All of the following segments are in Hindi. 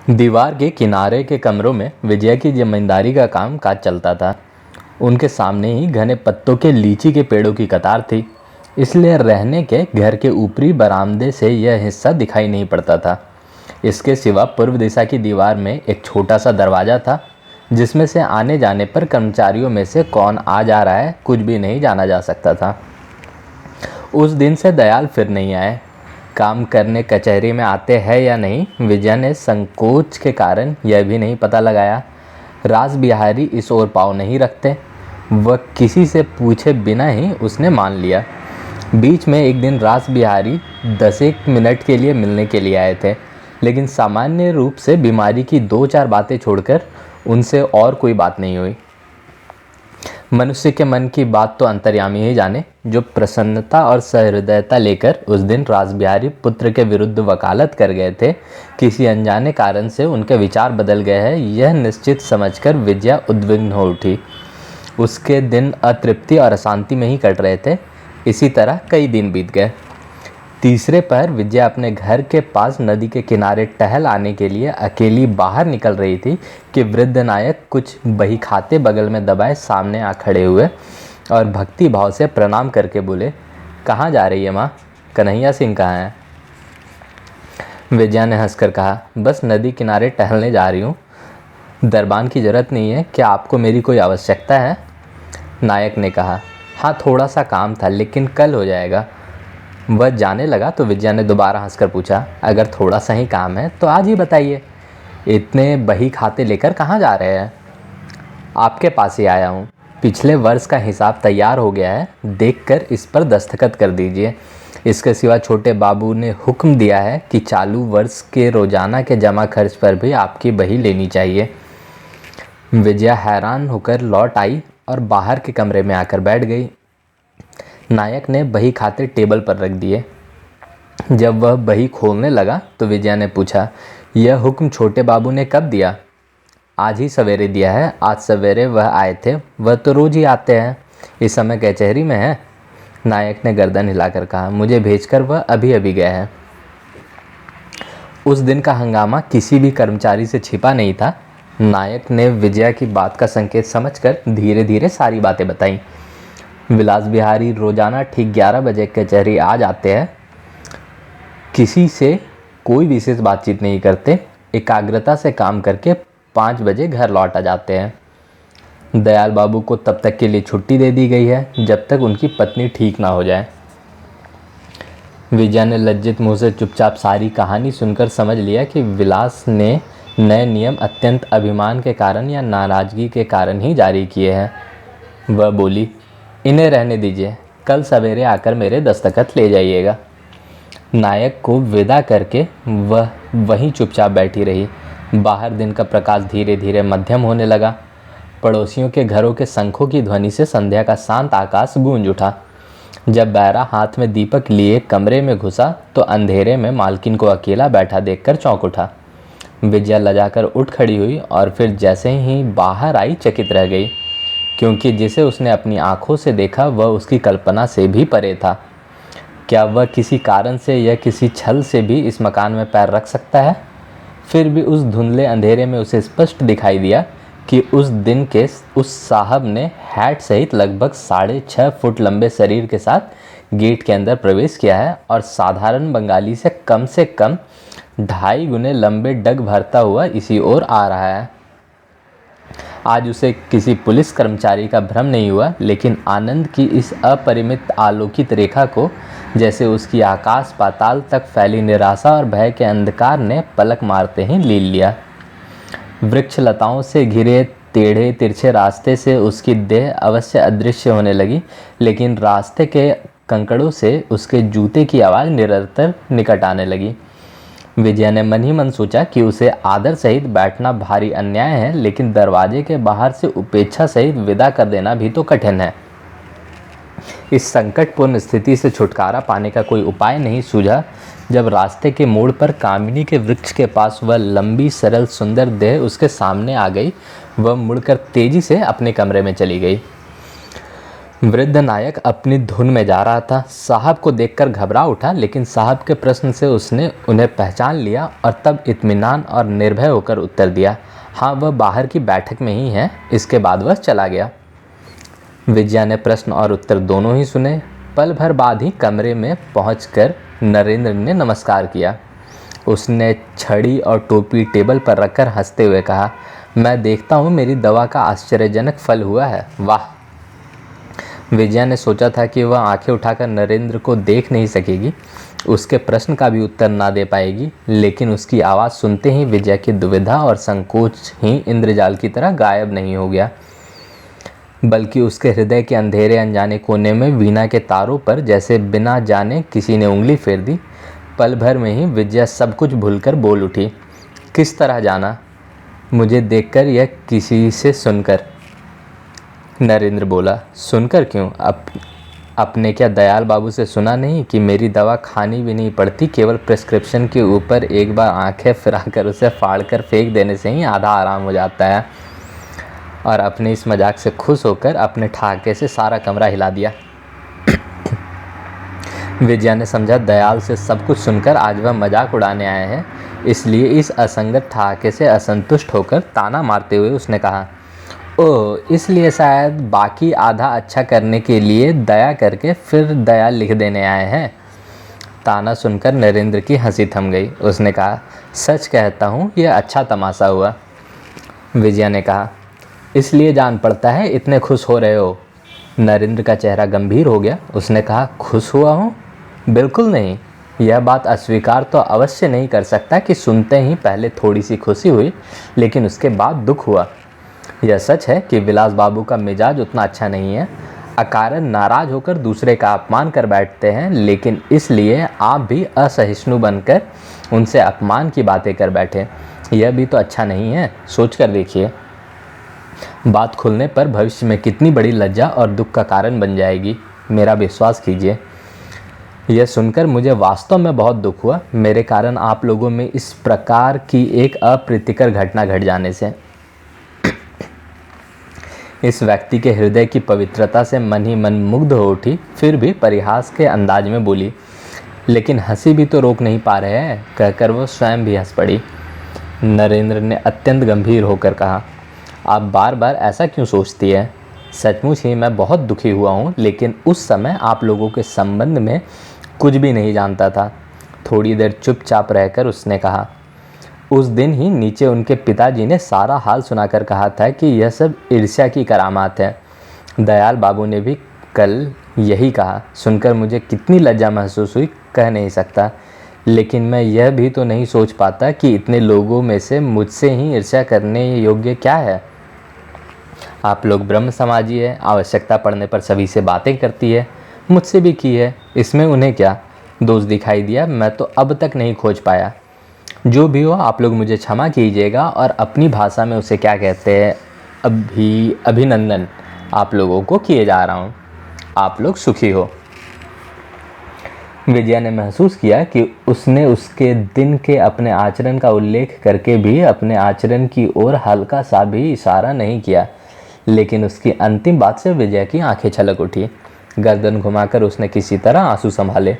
दीवार के किनारे के कमरों में विजया की जमींदारी का काम काज चलता था। उनके सामने ही घने पत्तों के लीची के पेड़ों की कतार थी, इसलिए रहने के घर के ऊपरी बरामदे से यह हिस्सा दिखाई नहीं पड़ता था। इसके सिवा पूर्व दिशा की दीवार में एक छोटा सा दरवाज़ा था, जिसमें से आने जाने पर कर्मचारियों में से कौन आ जा रहा है कुछ भी नहीं जाना जा सकता था। उस दिन से दयाल फिर नहीं आए। काम करने कचहरी में आते हैं या नहीं, विजया ने संकोच के कारण यह भी नहीं पता लगाया। रास बिहारी इस ओर पाँव नहीं रखते, वह किसी से पूछे बिना ही उसने मान लिया। बीच में एक दिन रास बिहारी 10 मिनट के लिए मिलने के लिए आए थे, लेकिन सामान्य रूप से बीमारी की 2-4 बातें छोड़कर उनसे और कोई बात नहीं हुई। मनुष्य के मन की बात तो अंतर्यामी ही जाने। जो प्रसन्नता और सहृदयता लेकर उस दिन रासबिहारी पुत्र के विरुद्ध वकालत कर गए थे, किसी अनजाने कारण से उनके विचार बदल गए हैं, यह निश्चित समझकर विजया उद्विग्न हो उठी। उसके दिन अतृप्ति और अशांति में ही कट रहे थे। इसी तरह कई दिन बीत गए। तीसरे पहर विजया अपने घर के पास नदी के किनारे टहल आने के लिए अकेली बाहर निकल रही थी कि वृद्ध नायक कुछ बही खाते बगल में दबाए सामने आ खड़े हुए और भक्ति भाव से प्रणाम करके बोले, कहाँ जा रही है माँ? कन्हैया सिंह कहाँ है? विजया ने हंसकर कहा, बस नदी किनारे टहलने जा रही हूँ। दरबान की जरूरत नहीं है, क्या आपको मेरी कोई आवश्यकता है? नायक ने कहा, हाँ थोड़ा सा काम था, लेकिन कल हो जाएगा। वह जाने लगा तो विजया ने दोबारा हंसकर पूछा, अगर थोड़ा सा ही काम है तो आज ही बताइए। इतने बही खाते लेकर कहाँ जा रहे हैं? आपके पास ही आया हूँ। पिछले वर्ष का हिसाब तैयार हो गया है, देखकर इस पर दस्तखत कर दीजिए। इसके सिवा छोटे बाबू ने हुक्म दिया है कि चालू वर्ष के रोजाना के जमा खर्च पर भी आपकी बही लेनी चाहिए। विजया हैरान होकर लौट आई और बाहर के कमरे में आकर बैठ गई। नायक ने बही खाते टेबल पर रख दिए। जब वह बही खोलने लगा तो विजया ने पूछा, यह हुक्म छोटे बाबू ने कब दिया? आज ही सवेरे दिया है। आज सवेरे वह आए थे। वह तो रोज ही आते हैं। इस समय कचहरी में है। नायक ने गर्दन हिलाकर कहा, मुझे भेजकर वह अभी अभी गया है। उस दिन का हंगामा किसी भी कर्मचारी से छिपा नहीं था। नायक ने विजया की बात का संकेत समझकर धीरे धीरे सारी बातें बताईं। विलास बिहारी रोजाना ठीक 11 बजे कचहरी आ जाते हैं। किसी से कोई विशेष बातचीत नहीं करते, एकाग्रता से काम करके 5 बजे घर लौट आ जाते हैं। दयाल बाबू को तब तक के लिए छुट्टी दे दी गई है जब तक उनकी पत्नी ठीक ना हो जाए। विजया ने लज्जित मुंह से चुपचाप सारी कहानी सुनकर समझ लिया कि विलास ने नए नियम अत्यंत अभिमान के कारण या नाराजगी के कारण ही जारी किए हैं। वह बोली, इन्हें रहने दीजिए, कल सवेरे आकर मेरे दस्तखत ले जाइएगा। नायक को विदा करके वह वहीं चुपचाप बैठी रही। बाहर दिन का प्रकाश धीरे धीरे मध्यम होने लगा। पड़ोसियों के घरों के शंखों की ध्वनि से संध्या का शांत आकाश गूंज उठा। जब बैरा हाथ में दीपक लिए कमरे में घुसा तो अंधेरे में मालकिन को अकेला बैठा देखकर चौंक उठा। विजया लजाकर उठ खड़ी हुई और फिर जैसे ही बाहर आई चकित रह गई, क्योंकि जिसे उसने अपनी आंखों से देखा वह उसकी कल्पना से भी परे था। क्या वह किसी कारण से या किसी छल से भी इस मकान में पैर रख सकता है? फिर भी उस धुंधले अंधेरे में उसे स्पष्ट दिखाई दिया कि उस दिन के उस साहब ने हैट सहित लगभग 6.5 फुट लंबे शरीर के साथ गेट के अंदर प्रवेश किया है और साधारण बंगाली से कम 2.5 गुने लंबे डग भरता हुआ इसी ओर आ रहा है। आज उसे किसी पुलिस कर्मचारी का भ्रम नहीं हुआ, लेकिन आनंद की इस अपरिमित आलोकित रेखा को जैसे उसकी आकाश पाताल तक फैली निराशा और भय के अंधकार ने पलक मारते ही लील लिया। वृक्ष लताओं से घिरे टेढ़े तिरछे रास्ते से उसकी देह अवश्य अदृश्य होने लगी, लेकिन रास्ते के कंकड़ों से उसके जूते की आवाज़ निरंतर निकट आने लगी। विजया ने मन ही मन सोचा कि उसे आदर सहित बैठना भारी अन्याय है, लेकिन दरवाजे के बाहर से उपेक्षा सहित विदा कर देना भी तो कठिन है। इस संकटपूर्ण स्थिति से छुटकारा पाने का कोई उपाय नहीं सूझा जब रास्ते के मोड़ पर कामिनी के वृक्ष के पास वह लंबी सरल सुंदर देह उसके सामने आ गई। वह मुड़कर तेजी से अपने कमरे में चली गई। वृद्ध नायक अपनी धुन में जा रहा था। साहब को देखकर घबरा उठा, लेकिन साहब के प्रश्न से उसने उन्हें पहचान लिया और तब इत्मीनान और निर्भय होकर उत्तर दिया, हाँ वह बाहर की बैठक में ही है। इसके बाद वह चला गया। विजया ने प्रश्न और उत्तर दोनों ही सुने। पल भर बाद ही कमरे में पहुंचकर नरेंद्र ने नमस्कार किया। उसने छड़ी और टोपी टेबल पर रखकर हंसते हुए कहा, मैं देखता हूँ मेरी दवा का आश्चर्यजनक फल हुआ है। वाह। विजया ने सोचा था कि वह आंखें उठाकर नरेंद्र को देख नहीं सकेगी, उसके प्रश्न का भी उत्तर ना दे पाएगी, लेकिन उसकी आवाज़ सुनते ही विजया की दुविधा और संकोच ही इंद्रजाल की तरह गायब नहीं हो गया, बल्कि उसके हृदय के अंधेरे अनजाने कोने में वीणा के तारों पर जैसे बिना जाने किसी ने उंगली फेर दी। पल भर में ही विजया सब कुछ भूलकर बोल उठी, किस तरह जाना? मुझे देखकर या किसी से सुनकर? नरेंद्र बोला, सुनकर क्यों? अपने क्या दयाल बाबू से सुना नहीं कि मेरी दवा खानी भी नहीं पड़ती, केवल प्रिस्क्रिप्शन के ऊपर एक बार आंखें फिराकर उसे फाड़कर फेंक देने से ही आधा आराम हो जाता है। और अपने इस मजाक से खुश होकर अपने ठहाके से सारा कमरा हिला दिया। विजया ने समझा दयाल से सब कुछ सुनकर आज वह मजाक उड़ाने आए हैं, इसलिए इस असंगत ठहाके से असंतुष्ट होकर ताना मारते हुए उसने कहा, ओह इसलिए शायद बाकी आधा अच्छा करने के लिए दया करके फिर दया लिख देने आए हैं। ताना सुनकर नरेंद्र की हंसी थम गई। उसने कहा, सच कहता हूँ यह अच्छा तमाशा हुआ। विजया ने कहा, इसलिए जान पड़ता है इतने खुश हो रहे हो। नरेंद्र का चेहरा गंभीर हो गया। उसने कहा, खुश हुआ हूँ? बिल्कुल नहीं। यह बात अस्वीकार तो अवश्य नहीं कर सकता कि सुनते ही पहले थोड़ी सी खुशी हुई, लेकिन उसके बाद दुख हुआ। यह सच है कि विलास बाबू का मिजाज उतना अच्छा नहीं है, अकारण नाराज होकर दूसरे का अपमान कर बैठते हैं, लेकिन इसलिए आप भी असहिष्णु बनकर उनसे अपमान की बातें कर बैठे, यह भी तो अच्छा नहीं है। सोच कर देखिए, बात खुलने पर भविष्य में कितनी बड़ी लज्जा और दुख का कारण बन जाएगी। मेरा विश्वास कीजिए। यह सुनकर मुझे वास्तव में बहुत दुख हुआ, मेरे कारण आप लोगों में इस प्रकार की एक अप्रीतिकर घटना घट जाने से। इस व्यक्ति के हृदय की पवित्रता से मन ही मन मुग्ध हो उठी, फिर भी परिहास के अंदाज में बोली, लेकिन हंसी भी तो रोक नहीं पा रहे हैं, कहकर वो स्वयं भी हंस पड़ी। नरेंद्र ने अत्यंत गंभीर होकर कहा, आप बार बार ऐसा क्यों सोचती है? सचमुच ही मैं बहुत दुखी हुआ हूँ, लेकिन उस समय आप लोगों के संबंध में कुछ भी नहीं जानता था। थोड़ी देर चुपचाप रहकर उसने कहा, उस दिन ही नीचे उनके पिताजी ने सारा हाल सुनाकर कहा था कि यह सब ईर्ष्या की करामात है। दयाल बाबू ने भी कल यही कहा। सुनकर मुझे कितनी लज्जा महसूस हुई कह नहीं सकता, लेकिन मैं यह भी तो नहीं सोच पाता कि इतने लोगों में से मुझसे ही ईर्ष्या करने योग्य क्या है। आप लोग ब्रह्म समाजी है, आवश्यकता पड़ने पर सभी से बातें करती है, मुझसे भी की है, इसमें उन्हें क्या दोष दिखाई दिया मैं तो अब तक नहीं खोज पाया। जो भी हो आप लोग मुझे क्षमा कीजिएगा और अपनी भाषा में उसे क्या कहते हैं, अभिनंदन आप लोगों को किए जा रहा हूँ। आप लोग सुखी हो। विजया ने महसूस किया कि उसने उसके दिन के अपने आचरण का उल्लेख करके भी अपने आचरण की ओर हल्का सा भी इशारा नहीं किया, लेकिन उसकी अंतिम बात से विजया की आंखें छलक उठी। गर्दन घुमाकर उसने किसी तरह आंसू संभाले।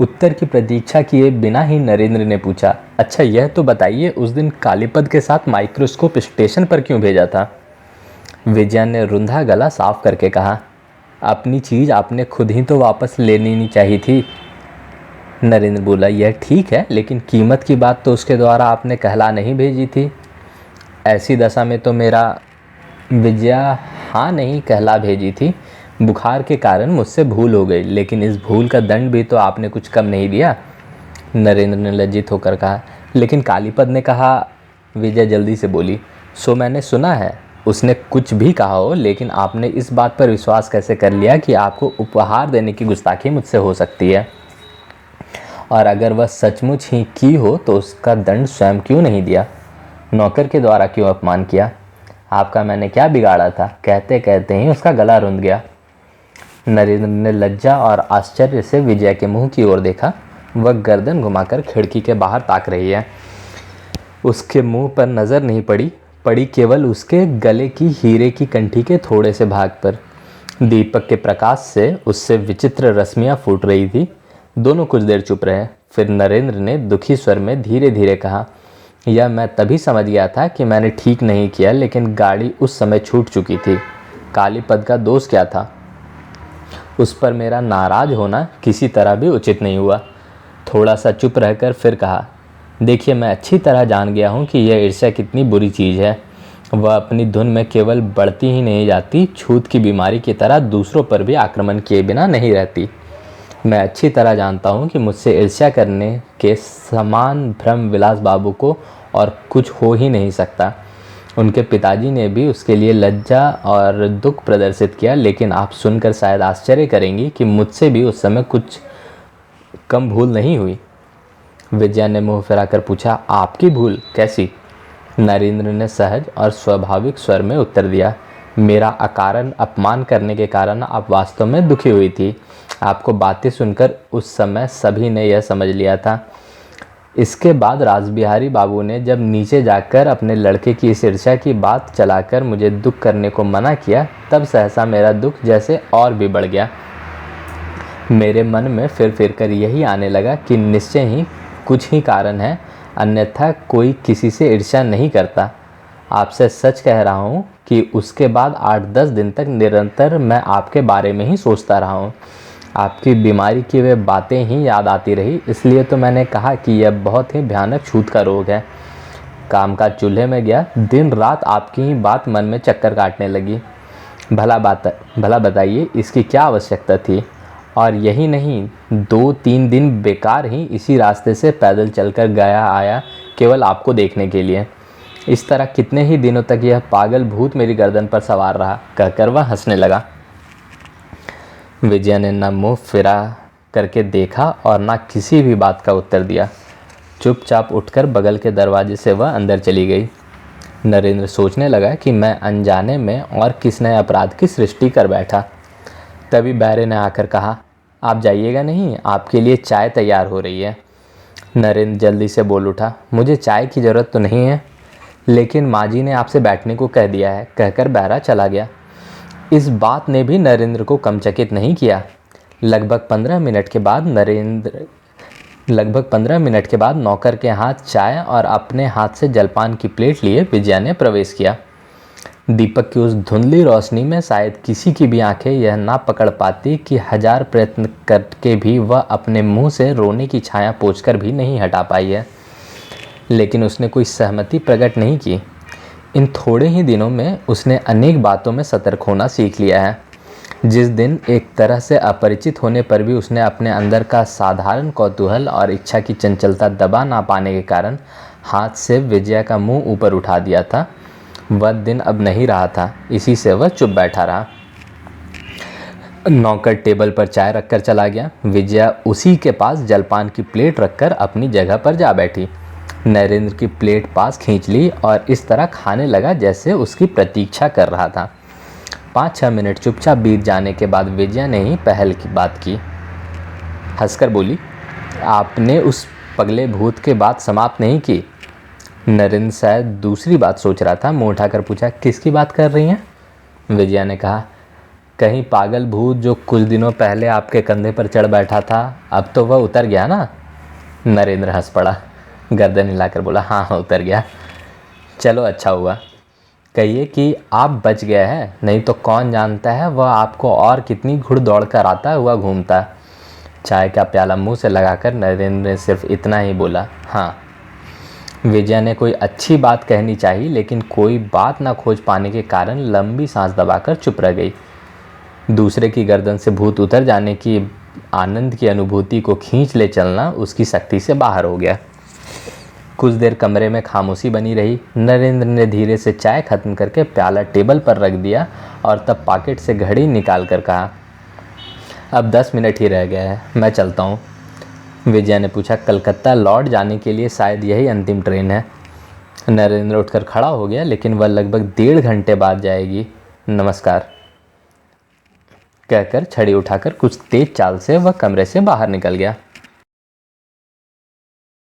उत्तर की प्रतीक्षा किए बिना ही नरेंद्र ने पूछा, अच्छा यह तो बताइए उस दिन कालीपद के साथ माइक्रोस्कोप स्टेशन पर क्यों भेजा था? विजया ने रुंधा गला साफ करके कहा, अपनी चीज़ आपने खुद ही तो वापस लेनी नहीं चाहिए थी। नरेंद्र बोला, यह ठीक है, लेकिन कीमत की बात तो उसके द्वारा आपने कहला नहीं भेजी थी। ऐसी दशा में तो मेरा विजया हाँ नहीं कहला भेजी थी। बुखार के कारण मुझसे भूल हो गई, लेकिन इस भूल का दंड भी तो आपने कुछ कम नहीं दिया। नरेंद्र ने लज्जित होकर कहा, लेकिन कालीपद ने कहा। विजय जल्दी से बोली, सो मैंने सुना है, उसने कुछ भी कहा हो, लेकिन आपने इस बात पर विश्वास कैसे कर लिया कि आपको उपहार देने की गुस्ताखी मुझसे हो सकती है? और अगर वह सचमुच ही की हो तो उसका दंड स्वयं क्यों नहीं दिया? नौकर के द्वारा क्यों अपमान किया? आपका मैंने क्या बिगाड़ा था? कहते कहते ही उसका गला रुंध गया। नरेंद्र ने लज्जा और आश्चर्य से विजया के मुंह की ओर देखा। वह गर्दन घुमाकर खिड़की के बाहर ताक रही है। उसके मुंह पर नज़र नहीं पड़ी केवल उसके गले की हीरे की कंठी के थोड़े से भाग पर। दीपक के प्रकाश से उससे विचित्र रश्मियां फूट रही थी। दोनों कुछ देर चुप रहे। फिर नरेंद्र ने दुखी स्वर में धीरे धीरे कहा, यह मैं तभी समझ गया था कि मैंने ठीक नहीं किया, लेकिन गाड़ी उस समय छूट चुकी थी। कालीपद का दोष क्या था? उस पर मेरा नाराज होना किसी तरह भी उचित नहीं हुआ। थोड़ा सा चुप रहकर फिर कहा, देखिए, मैं अच्छी तरह जान गया हूँ कि यह ईर्ष्या कितनी बुरी चीज़ है। वह अपनी धुन में केवल बढ़ती ही नहीं जाती, छूत की बीमारी की तरह दूसरों पर भी आक्रमण किए बिना नहीं रहती। मैं अच्छी तरह जानता हूँ कि मुझसे ईर्ष्या करने के समान भ्रम विलास बाबू को और कुछ हो ही नहीं सकता। उनके पिताजी ने भी उसके लिए लज्जा और दुख प्रदर्शित किया, लेकिन आप सुनकर शायद आश्चर्य करेंगी कि मुझसे भी उस समय कुछ कम भूल नहीं हुई। विजया ने मुंह फिराकर पूछा, आपकी भूल कैसी? नरेंद्र ने सहज और स्वाभाविक स्वर में उत्तर दिया, मेरा अकारण अपमान करने के कारण आप वास्तव में दुखी हुई थी। आपको बातें सुनकर उस समय सभी ने यह समझ लिया था। इसके बाद रासबिहारी बाबू ने जब नीचे जाकर अपने लड़के की इस ईर्ष्या की बात चलाकर मुझे दुख करने को मना किया, तब सहसा मेरा दुख जैसे और भी बढ़ गया। मेरे मन में फिर कर यही आने लगा कि निश्चय ही कुछ ही कारण है, अन्यथा कोई किसी से ईर्ष्या नहीं करता। आपसे सच कह रहा हूँ कि उसके बाद 8-10 दिन तक निरंतर मैं आपके बारे में ही सोचता रहा हूँ। आपकी बीमारी की वे बातें ही याद आती रही, इसलिए तो मैंने कहा कि यह बहुत ही भयानक छूत का रोग है। काम का चूल्हे में गया, दिन रात आपकी ही बात मन में चक्कर काटने लगी। भला बताइए, इसकी क्या आवश्यकता थी? और यही नहीं, 2-3 दिन बेकार ही इसी रास्ते से पैदल चलकर गया आया, केवल आपको देखने के लिए। इस तरह कितने ही दिनों तक यह पागल भूत मेरी गर्दन पर सवार रहा, कहकर वह हंसने लगा। विजया ने न मुंह फिरा करके देखा और न किसी भी बात का उत्तर दिया। चुपचाप उठकर बगल के दरवाजे से वह अंदर चली गई। नरेंद्र सोचने लगा कि मैं अनजाने में और किस नए अपराध की सृष्टि कर बैठा। तभी बैरे ने आकर कहा, आप जाइएगा नहीं, आपके लिए चाय तैयार हो रही है। नरेंद्र जल्दी से बोल उठा, मुझे चाय की ज़रूरत तो नहीं है, लेकिन माँ जी ने आपसे बैठने को कह दिया है, कहकर बैरा चला गया। इस बात ने भी नरेंद्र को कम चकित नहीं किया। लगभग 15 मिनट के बाद नौकर के हाथ चाय और अपने हाथ से जलपान की प्लेट लिए विजया ने प्रवेश किया। दीपक की उस धुंधली रोशनी में शायद किसी की भी आंखें यह ना पकड़ पाती कि 1000 प्रयत्न करके भी वह अपने मुंह से रोने की छाया पोंछकर भी नहीं हटा पाई है। लेकिन उसने कोई सहमति प्रकट नहीं की। इन थोड़े ही दिनों में उसने अनेक बातों में सतर्क होना सीख लिया है। जिस दिन एक तरह से अपरिचित होने पर भी उसने अपने अंदर का साधारण कौतूहल और इच्छा की चंचलता दबा ना पाने के कारण हाथ से विजया का मुंह ऊपर उठा दिया था, वह दिन अब नहीं रहा था। इसी से वह चुप बैठा रहा। नौकर टेबल पर चाय रखकर चला गया। विजया उसी के पास जलपान की प्लेट रखकर अपनी जगह पर जा बैठी। नरेंद्र की प्लेट पास खींच ली और इस तरह खाने लगा जैसे उसकी प्रतीक्षा कर रहा था। 5-6 मिनट चुपचाप बीत जाने के बाद विजया ने ही पहल की बात की। हंसकर बोली, आपने उस पगले भूत के बात समाप्त नहीं की? नरेंद्र शायद दूसरी बात सोच रहा था। मुँह उठाकर पूछा, किसकी बात कर रही हैं? विजया ने कहा, कहीं पागल भूत जो कुछ दिनों पहले आपके कंधे पर चढ़ बैठा था, अब तो वह उतर गया ना? नरेंद्र हंस पड़ा, गर्दन हिलाकर बोला, हाँ उतर गया। चलो अच्छा हुआ। कहिए कि आप बच गए हैं, नहीं तो कौन जानता है वह आपको और कितनी घुड़ दौड़ कर आता हुआ घूमता। चाय का प्याला मुंह से लगाकर नरेंद्र ने सिर्फ इतना ही बोला, हाँ। विजया ने कोई अच्छी बात कहनी चाहिए, लेकिन कोई बात ना खोज पाने के कारण लंबी सांस दबाकर चुप रह गई। दूसरे की गर्दन से भूत उतर जाने की आनंद की अनुभूति को खींच ले चलना उसकी शक्ति से बाहर हो गया। कुछ देर कमरे में खामोशी बनी रही। नरेंद्र ने धीरे से चाय खत्म करके प्याला टेबल पर रख दिया और तब पॉकेट से घड़ी निकाल कर कहा, अब 10 मिनट ही रह गए हैं, मैं चलता हूँ। विजया ने पूछा, कलकत्ता लौट जाने के लिए शायद यही अंतिम ट्रेन है? नरेंद्र उठकर खड़ा हो गया, लेकिन वह लगभग 1.5 घंटे बाद जाएगी। नमस्कार कहकर छड़ी उठाकर कुछ तेज चाल से वह कमरे से बाहर निकल गया।